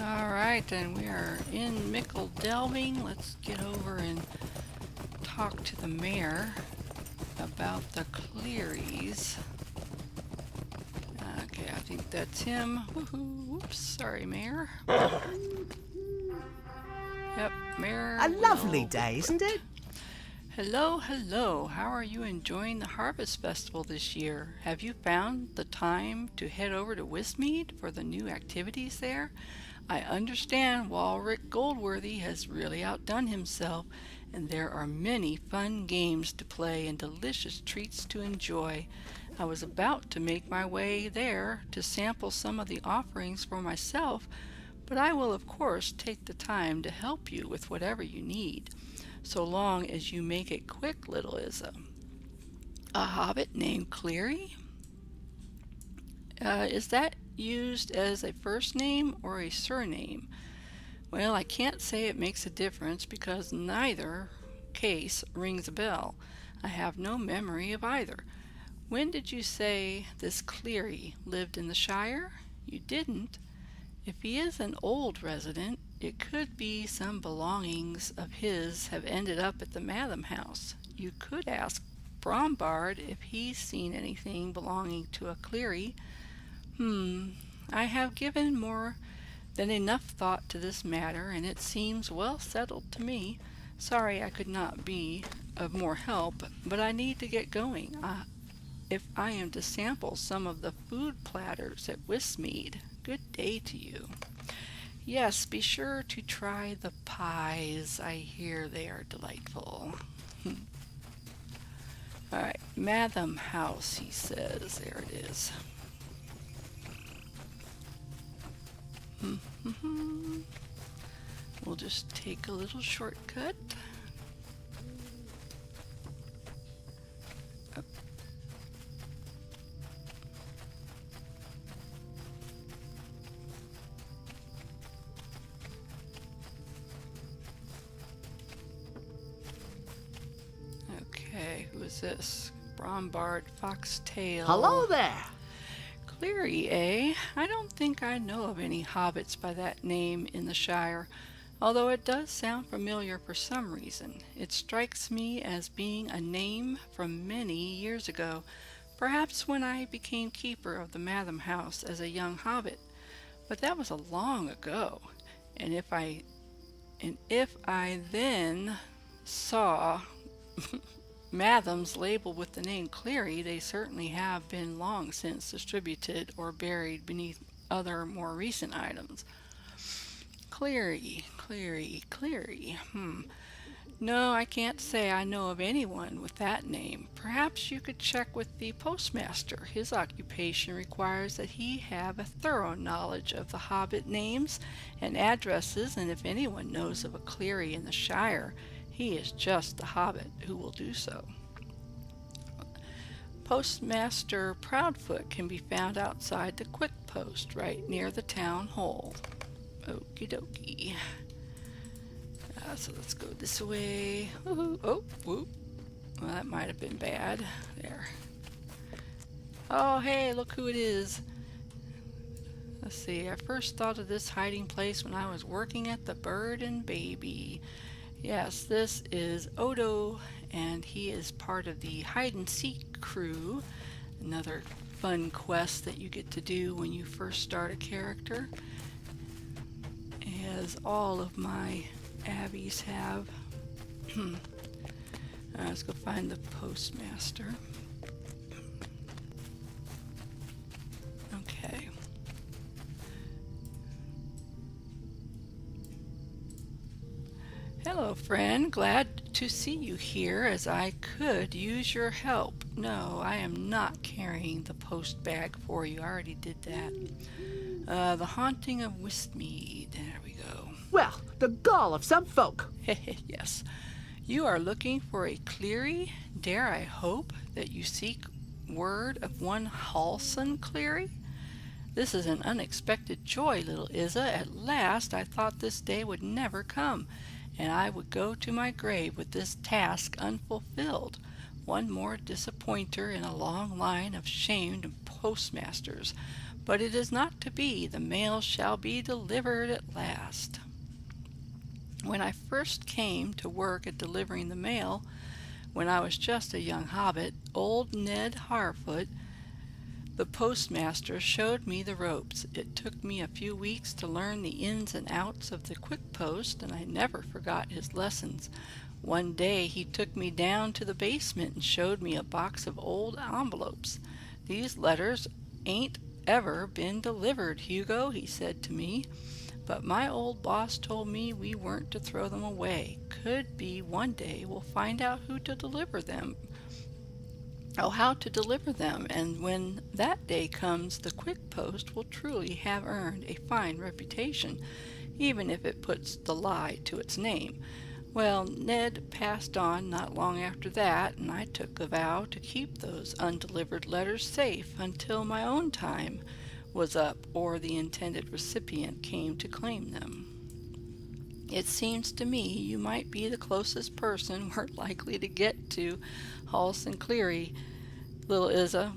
Alright, then we are in Mickle Delving. Let's get over and talk to the mayor about the clearies. Okay, I think that's him. Woohoo! Whoops, sorry, Mayor. Yep, Mayor. A lovely day, isn't it? Hello, hello. How are you enjoying the Harvest Festival this year? Have you found the time to head over to Wistmead for the new activities there? I understand Walrick Goldworthy has really outdone himself, and there are many fun games to play and delicious treats to enjoy. I was about to make my way there to sample some of the offerings for myself, but I will of course take the time to help you with whatever you need, so long as you make it quick, little Izza. A hobbit named Cleary? Is that used as a first name or a surname? Well, I can't say it makes a difference because neither case rings a bell. I have no memory of either. When did you say this Cleary lived in the Shire? You didn't. If he is an old resident, it could be some belongings of his have ended up at the Madam House. You could ask Brombard if he's seen anything belonging to a Cleary. I have given more than enough thought to this matter, and it seems well settled to me. Sorry I could not be of more help, but I need to get going. If I am to sample some of the food platters at Wistmead. Good day to you. Yes, be sure to try the pies. I hear they are delightful. Alright, Madam House, he says. There it is. We'll just take a little shortcut. Up. Okay, who is this? Brombard Foxtail. Hello there. Cleary, eh? I don't think I know of any hobbits by that name in the Shire, although it does sound familiar for some reason. It strikes me as being a name from many years ago, perhaps when I became keeper of the Madam House as a young hobbit. But that was a long ago, and if I then saw Madams labeled with the name Cleary, they certainly have been long since distributed or buried beneath other more recent items. Cleary. No, I can't say I know of anyone with that name. Perhaps you could check with the postmaster. His occupation requires that he have a thorough knowledge of the hobbit names and addresses, and if anyone knows of a Cleary in the Shire, he is just the hobbit who will do so. Postmaster Proudfoot can be found outside the Quick Post, right near the town hall. Okie dokie. So let's go this way. Woohoo. Oh, whoop. Well, that might have been bad. There. Oh, hey, look who it is. Let's see. I first thought of this hiding place when I was working at the Bird and Baby. Yes, this is Odo, and he is part of the hide and seek crew. Another fun quest that you get to do when you first start a character, as all of my abbeys have. Let's go find the postmaster. Okay. Hello, friend. Glad to see you here, as I could use your help. No, I am not carrying the post bag for you. I already did that. The Haunting of Wistmead. There we go. Well, the gall of some folk. Yes. You are looking for a Cleary? Dare I hope that you seek word of one Halson Cleary? This is an unexpected joy, little Izza. At last I thought this day would never come, and I would go to my grave with this task unfulfilled. One more disappointer in a long line of shamed postmasters. But it is not to be. The mail shall be delivered at last. When I first came to work at delivering the mail, when I was just a young hobbit, old Ned Harfoot, the postmaster, showed me the ropes. It took me a few weeks to learn the ins and outs of the quick post, and I never forgot his lessons. One day he took me down to the basement and showed me a box of old envelopes. "These letters ain't ever been delivered, Hugo," he said to me. "But my old boss told me we weren't to throw them away. Could be one day we'll find out how to deliver them, and when that day comes, the quick post will truly have earned a fine reputation, even if it puts the lie to its name." Well, Ned passed on not long after that, and I took a vow to keep those undelivered letters safe until my own time was up or the intended recipient came to claim them. It seems to me you might be the closest person we're likely to get to Halse and Cleary, little Isa.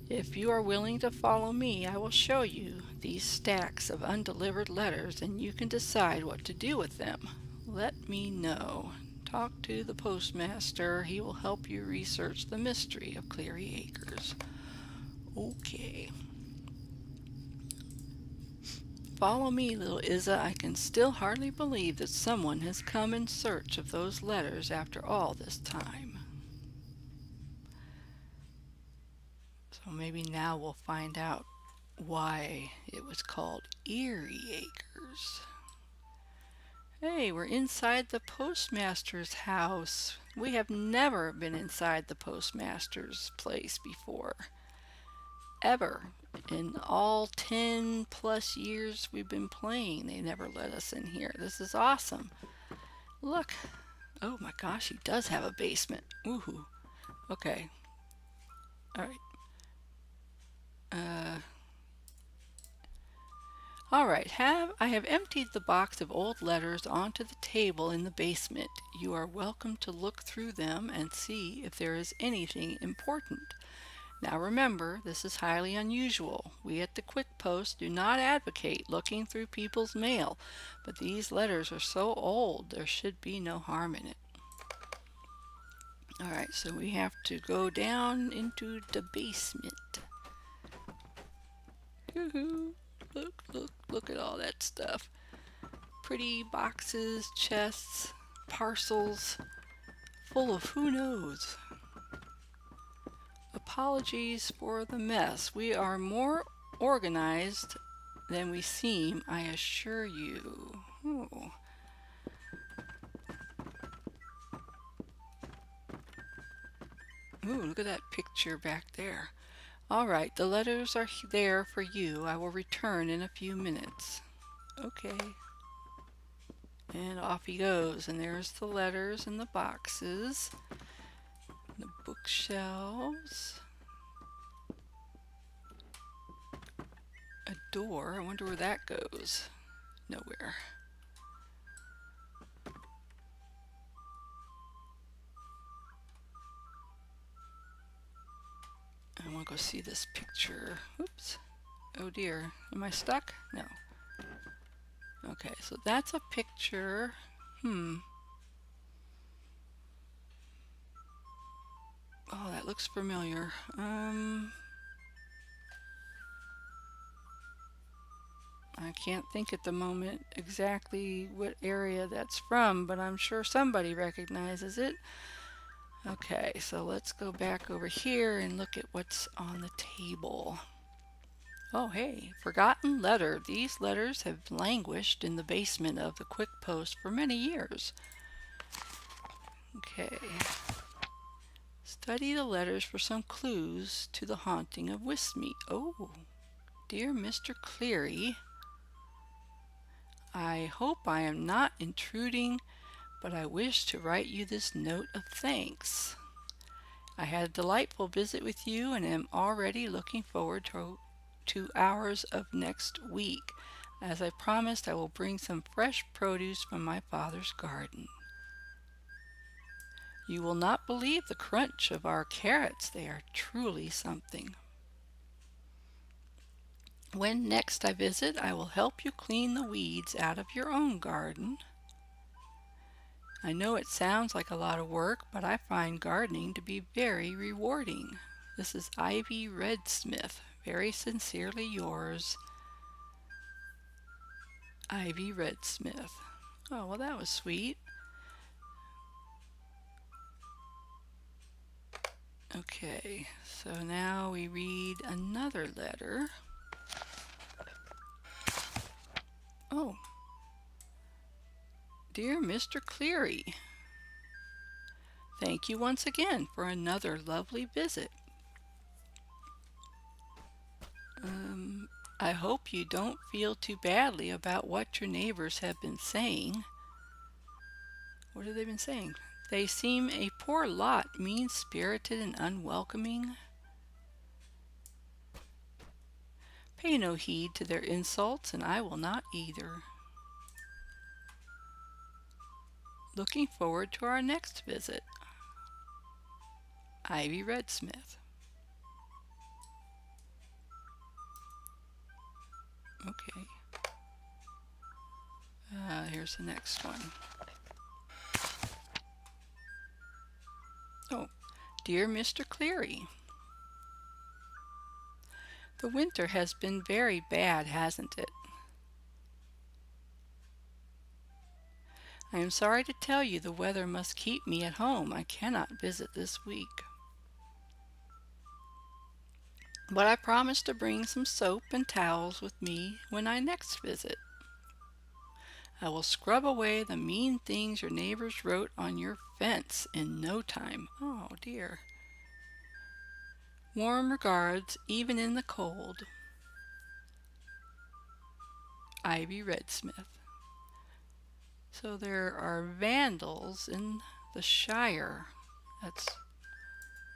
If you are willing to follow me, I will show you these stacks of undelivered letters, and you can decide what to do with them. Let me know. Talk to the postmaster. He will help you research the mystery of Cleary Acres. Okay. Follow me, little Isa. I can still hardly believe that someone has come in search of those letters after all this time. So maybe now we'll find out why it was called Eerie Acres. Hey, we're inside the postmaster's house. We have never been inside the postmaster's place before. Ever. In all 10 plus years we've been playing, they never let us in here. This is awesome. Look. Oh my gosh, he does have a basement. Woohoo. Okay. Alright. Alright, I have emptied the box of old letters onto the table in the basement. You are welcome to look through them and see if there is anything important. Now remember, this is highly unusual. We at the Quick Post do not advocate looking through people's mail, but these letters are so old there should be no harm in it. Alright, so we have to go down into the basement. Woohoo! Look at all that stuff. Pretty boxes, chests, parcels, full of who knows. Apologies for the mess. We are more organized than we seem, I assure you. Oh. Ooh, look at that picture back there. Alright, the letters are there for you. I will return in a few minutes. Okay. And off he goes. And there's the letters and the boxes. The bookshelves. A door. I wonder where that goes. Nowhere. I want to go see this picture. Oops. Oh dear. Am I stuck? No. Okay, so that's a picture. Oh, that looks familiar. I can't think at the moment exactly what area that's from, but I'm sure somebody recognizes it. Okay, so let's go back over here and look at what's on the table. Oh hey, forgotten letter. These letters have languished in the basement of the Quick Post for many years. Okay. Study the letters for some clues to the haunting of Wistmead. Oh, dear Mr. Cleary, I hope I am not intruding, but I wish to write you this note of thanks. I had a delightful visit with you and am already looking forward to 2 hours of next week. As I promised, I will bring some fresh produce from my father's garden. You will not believe the crunch of our carrots. They are truly something. When next I visit, I will help you clean the weeds out of your own garden. I know it sounds like a lot of work, but I find gardening to be very rewarding. This is Ivy Redsmith. Very sincerely yours, Ivy Redsmith. Oh, well, that was sweet. Okay, so now we read another letter. Oh, dear Mr. Cleary, thank you once again for another lovely visit. I hope you don't feel too badly about what your neighbors have been saying. What have they been saying? They seem a poor lot, mean-spirited and unwelcoming. Pay no heed to their insults, and I will not either. Looking forward to our next visit. Ivy Redsmith. Okay. Here's the next one. Oh, dear Mr. Cleary. The winter has been very bad, hasn't it? I am sorry to tell you the weather must keep me at home. I cannot visit this week. But I promise to bring some soap and towels with me when I next visit. I will scrub away the mean things your neighbors wrote on your fence in no time. Oh dear. Warm regards, even in the cold. Ivy Redsmith. So there are vandals in the Shire. That's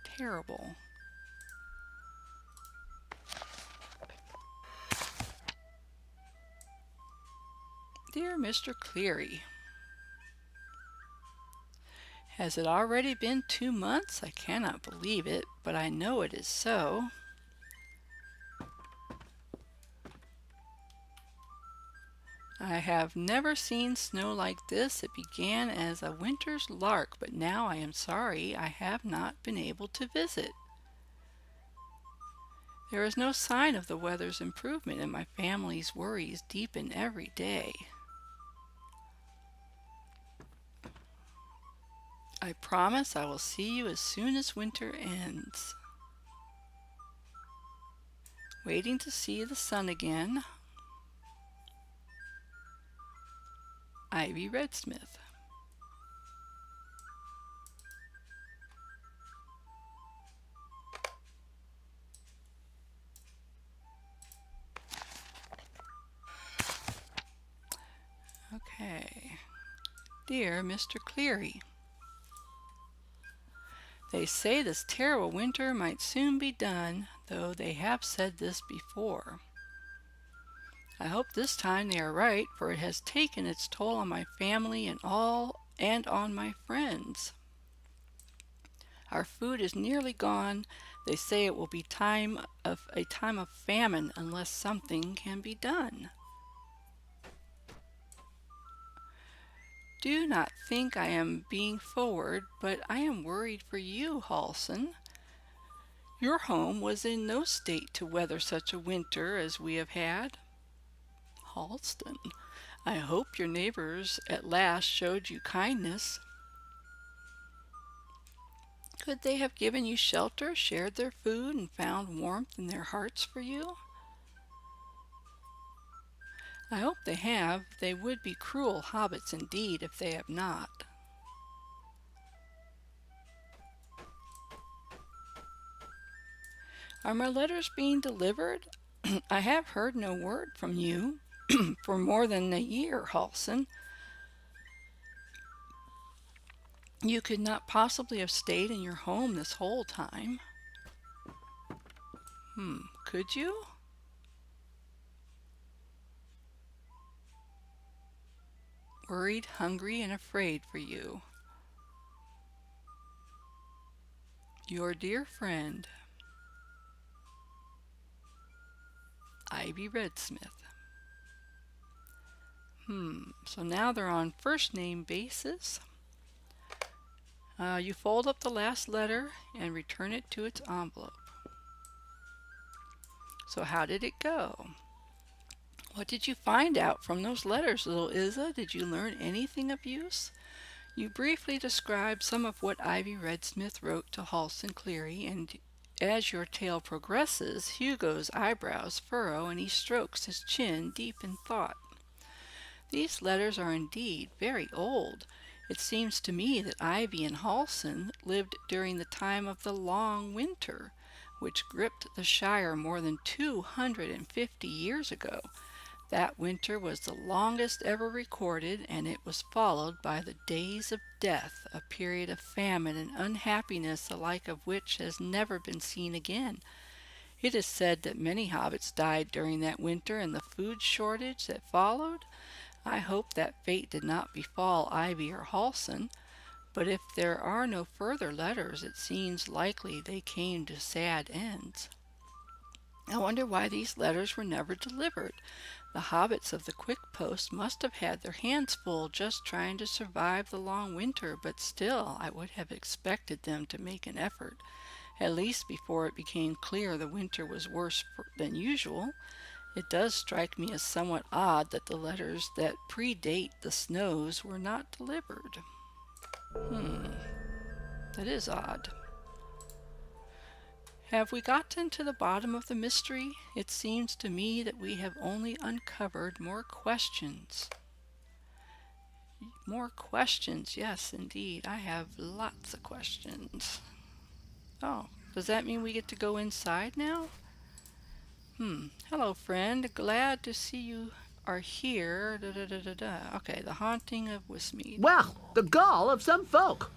terrible. Dear Mr. Cleary, has it already been 2 months? I cannot believe it, but I know it is so. I have never seen snow like this. It began as a winter's lark, but now I am sorry I have not been able to visit. There is no sign of the weather's improvement, and my family's worries deepen every day. I promise I will see you as soon as winter ends. Waiting to see the sun again. Ivy Redsmith. Okay. Dear Mr. Cleary, they say this terrible winter might soon be done, though they have said this before. I hope this time they are right, for it has taken its toll on my family and on my friends. Our food is nearly gone. They say it will be a time of famine unless something can be done. Do not think I am being forward, but I am worried for you, Halson. Your home was in no state to weather such a winter as we have had. Halston, I hope your neighbors at last showed you kindness. Could they have given you shelter, shared their food, and found warmth in their hearts for you? I hope they have. They would be cruel hobbits indeed if they have not. Are my letters being delivered? I have heard no word from you for more than a year, Halson. You could not possibly have stayed in your home this whole time. Could you? Worried, hungry, and afraid for you. Your dear friend, Ivy Redsmith. So now they're on first name basis. You fold up the last letter and return it to its envelope. So how did it go? What did you find out from those letters, little Izza? Did you learn anything of use? You briefly described some of what Ivy Redsmith wrote to Halson Cleary, and as your tale progresses, Hugo's eyebrows furrow and he strokes his chin deep in thought. These letters are indeed very old. It seems to me that Ivy and Halson lived during the time of the Long Winter, which gripped the Shire more than 250 years ago. That winter was the longest ever recorded, and it was followed by the Days of Death, a period of famine and unhappiness the like of which has never been seen again. It is said that many hobbits died during that winter and the food shortage that followed. I hope that fate did not befall Ivy or Halson, but if there are no further letters, it seems likely they came to sad ends. I wonder why these letters were never delivered. The hobbits of the Quick Post must have had their hands full just trying to survive the long winter, but still I would have expected them to make an effort, at least before it became clear the winter was worse than usual. It does strike me as somewhat odd that the letters that predate the snows were not delivered. That is odd. Have we gotten to the bottom of the mystery? It seems to me that we have only uncovered more questions. More questions, yes, indeed. I have lots of questions. Oh, does that mean we get to go inside now? Hello, friend. Glad to see you are here. Okay, the haunting of Wistmead. Well, the gall of some folk.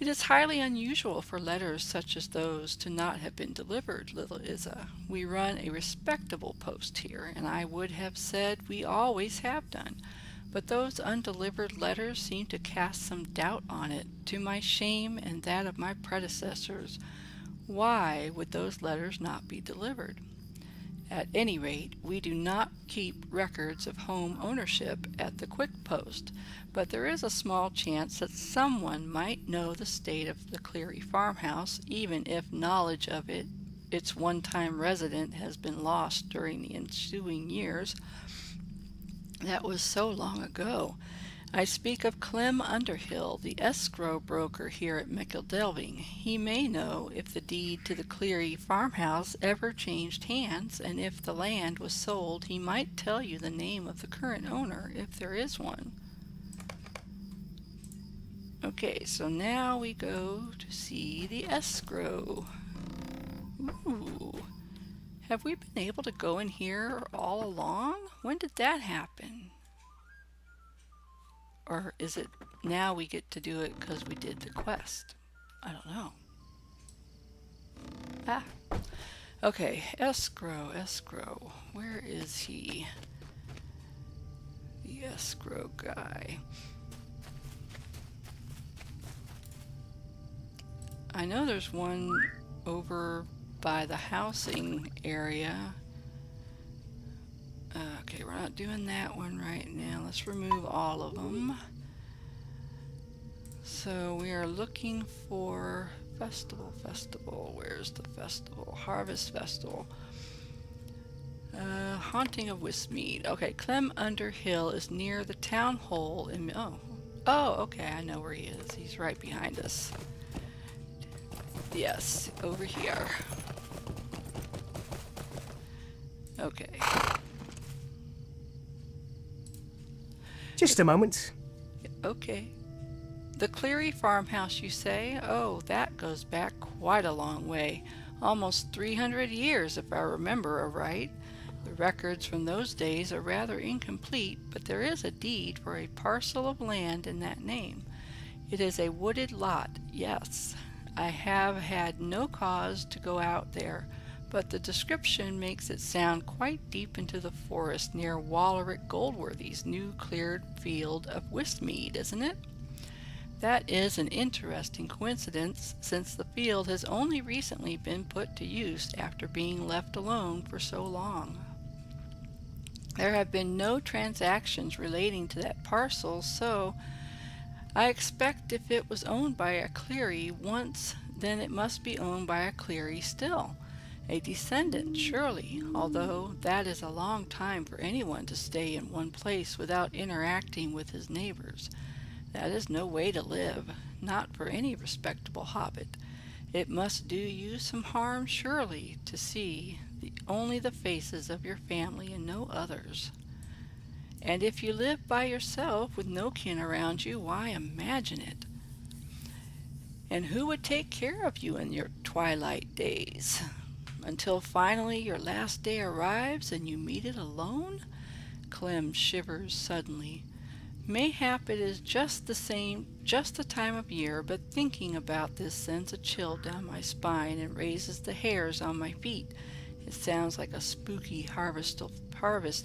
It is highly unusual for letters such as those to not have been delivered, little Izza. We run a respectable post here, and I would have said we always have done. But those undelivered letters seem to cast some doubt on it, to my shame and that of my predecessors. Why would those letters not be delivered? At any rate, we do not keep records of home ownership at the Quick Post, but there is a small chance that someone might know the state of the Cleary farmhouse, even if knowledge of its one-time resident has been lost during the ensuing years. That was so long ago. I speak of Clem Underhill, the escrow broker here at Micheldelving. He may know if the deed to the Cleary farmhouse ever changed hands, and if the land was sold, he might tell you the name of the current owner, if there is one. Okay, so now we go to see the escrow. Ooh. Have we been able to go in here all along? When did that happen? Or is it now we get to do it because we did the quest? I don't know. Okay, escrow. Where is he? The escrow guy. I know there's one over by the housing area. Okay, we're not doing that one right now. Let's remove all of them. So we are looking for festival. Where's the festival? Harvest Festival. Haunting of Wistmead. Okay, Clem Underhill is near the town hall in... Oh, okay, I know where he is. He's right behind us. Yes, over here. Okay. Just a moment. Okay. The Cleary farmhouse, you say? Oh, that goes back quite a long way. Almost 300 years, if I remember aright. The records from those days are rather incomplete, but there is a deed for a parcel of land in that name. It is a wooded lot, yes. I have had no cause to go out there, but the description makes it sound quite deep into the forest near Walerick Goldworthy's new cleared field of Wistmead, isn't it? That is an interesting coincidence, since the field has only recently been put to use after being left alone for so long. There have been no transactions relating to that parcel, so I expect if it was owned by a Cleary once, then it must be owned by a Cleary still. A descendant, surely, although that is a long time for anyone to stay in one place without interacting with his neighbors. That is no way to live, not for any respectable hobbit. It must do you some harm, surely, to see only the faces of your family and no others. And if you live by yourself with no kin around you, why, imagine it. And who would take care of you in your twilight days? Until finally your last day arrives and you meet it alone? Clem shivers suddenly. Mayhap it is just the time of year, but thinking about this sends a chill down my spine and raises the hairs on my feet. It sounds like a spooky harvest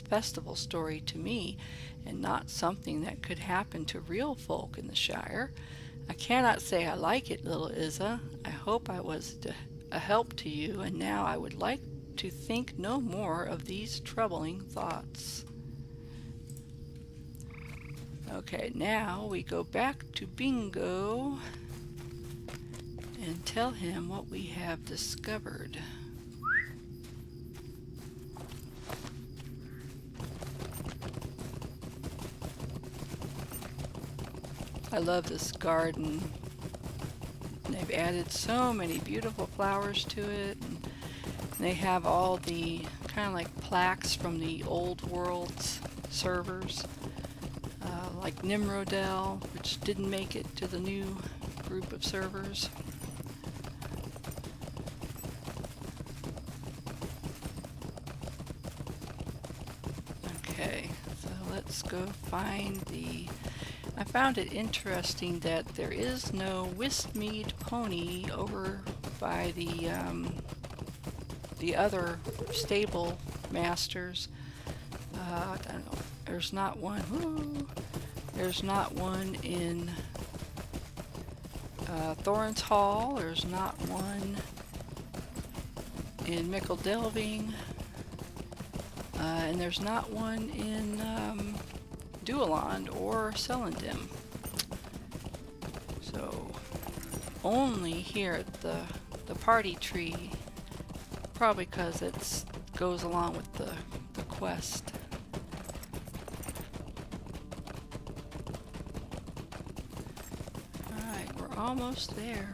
festival story to me, and not something that could happen to real folk in the Shire. I cannot say I like it, little Isa. I hope I was a help to you, and now I would like to think no more of these troubling thoughts. Okay, now we go back to Bingo and tell him what we have discovered. I love this garden. They've added so many beautiful flowers to it. And they have all the kind of like plaques from the old world's servers, like Nimrodel, which didn't make it to the new group of servers. Okay, so let's go find I found it interesting that there is no Wistmead pony over by the other stable masters. I don't know. There's not one. Woo, there's not one in Thorin's Hall. There's not one in Mickle Delving. And there's not one in Dualand or Celandim. So only here at the party tree, probably because it goes along with the quest. Alright, we're almost there.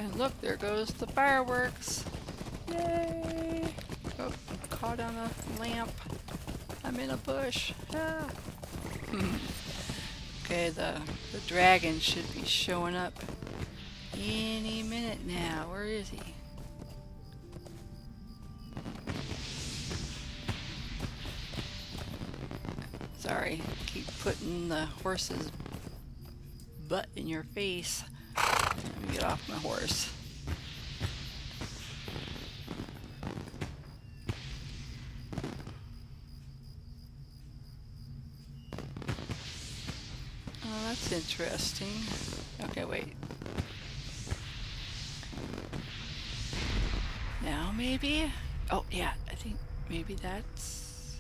And look, there goes the fireworks. Yay! Oh, I'm caught on a lamp. I'm in a bush. Ah. Okay, the dragon should be showing up any minute now. Where is he? Sorry, keep putting the horse's butt in your face. Let me get off my horse. Oh, that's interesting. Okay, wait. Now maybe? Oh, yeah, I think maybe that's...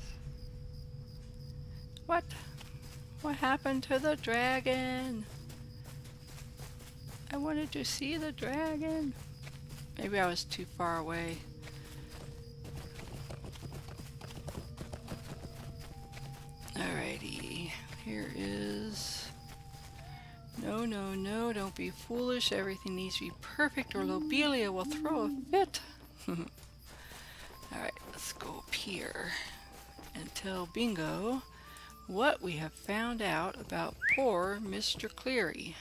What? What happened to the dragon? I wanted to see the dragon. Maybe I was too far away. Alrighty, here is... No, no, no, don't be foolish. Everything needs to be perfect or Lobelia will throw a fit. Alright, let's go up here and tell Bingo what we have found out about poor Mr. Cleary.